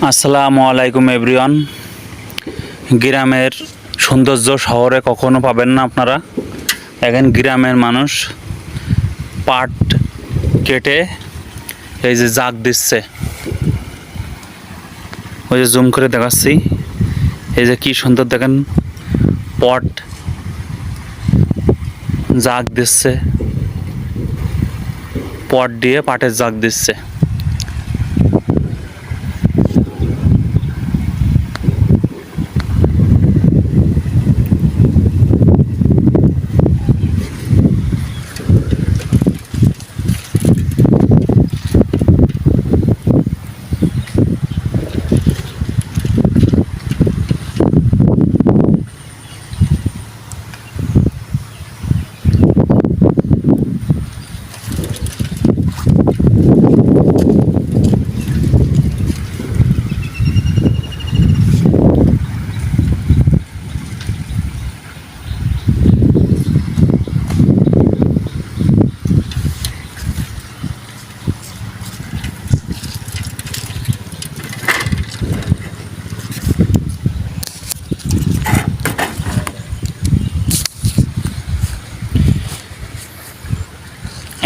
আসসালামু আলাইকুম এভরিওয়ান। গ্রামের সৌন্দর্য শহরে কখনো পাবেন না আপনারা। এখন গ্রামের মানুষ পাট কেটে এই যে জাগ দিচ্ছে, ওই যে জুম করে দেখাচ্ছি, এই যে কি সুন্দর দেখেন, পট জাগ দিচ্ছে, পট দিয়ে পাটের জাগ দিচ্ছে।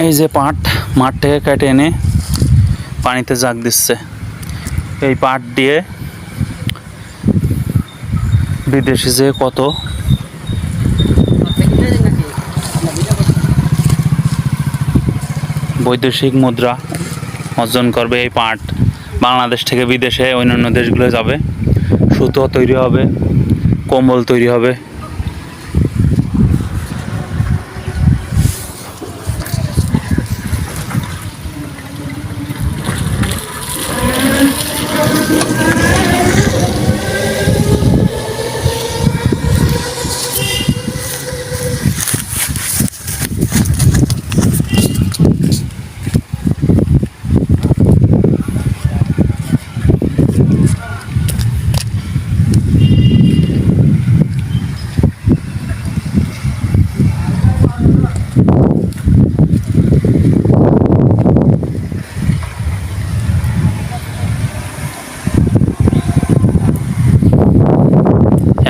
এই যে পাট মাঠ থেকে কেটে এনে পানিতে জাগ দিচ্ছে। এই পাট দিয়ে বিদেশে যে কত বৈদেশিক মুদ্রা অর্জন করবে। এই পাট বাংলাদেশ থেকে বিদেশে অন্যান্য দেশগুলো যাবে, সুতো তৈরি হবে, কম্বল তৈরি হবে।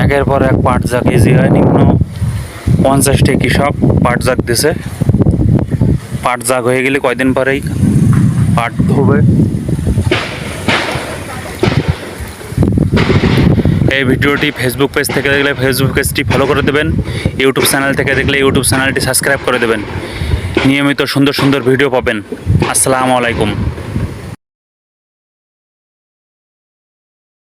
একের পর এক পাট জাগ কেজি হয়, নিম্ন 50টি কৃষক পাট জাগ দিছে। পাট জাগ হয়ে গেলে কয়দিন পরেই পাট হবে। এই ভিডিওটি ফেসবুক পেজ থেকে দেখলে ফেসবুক পেজটি ফলো করে দেবেন, ইউটিউব চ্যানেল থেকে দেখলে ইউটিউব চ্যানেলটি সাবস্ক্রাইব করে দেবেন। নিয়মিত সুন্দর সুন্দর ভিডিও পাবেন। আসসালামু আলাইকুম।